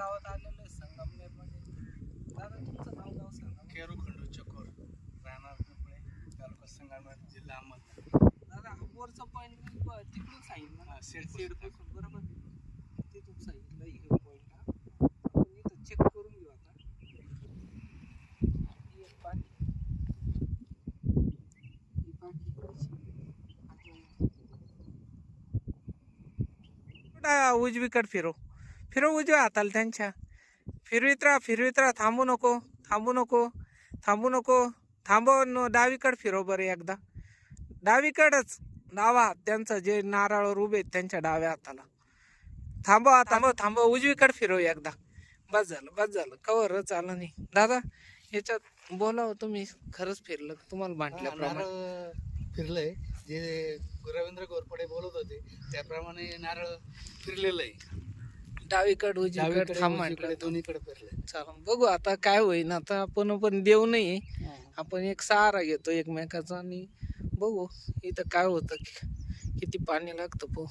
गावात आलेलो आहे संगमनेर मध्ये. दादा तुमचं नाव सांगा. केरू खंडू चकोर, राहणार पिंपळे, तालुका संगमनेर, जिल्हा अहमदनगर. दादा बोरचा पॉईंट तिकडून सांगितलं ना, सेड पासून बरोबर तिथून सांगितलं हे पॉईंट. आपण इथं चेक करून घेऊ आता. हे पाणी हे पाणी उजवीकडे फिरव उजव्या हाताला त्यांच्या. फिरवीत राहा, थांबू नको. थांबव, डावीकडे फिरव बरं एकदा. डावीकडच डावा हात त्यांचा, जे नारळावर उभे आहेत त्यांच्या डाव्या हाताला. थांबव उजवीकडे फिरव एकदा. बस झालं कवर चाललं नाही. दादा याच्यात बोलावं, तुम्ही खरंच फिरलं तुम्हाला म्हटल्याप्रमाणे. फिरलंय, जे रवींद्र घोरपडे बोलत होते त्याप्रमाणे नारळ फिरलेलं आहे. डावीकडे उजवीकडे थांब म्हटलं. दोन्हीकडे फिरलंय. चालेल, बघू आता काय होईन. आता आपण पण देव नाही, आपण एक सहारा घेतो एकमेकाचा आणि बघू इथं काय होतं, किती पाणी लागतं.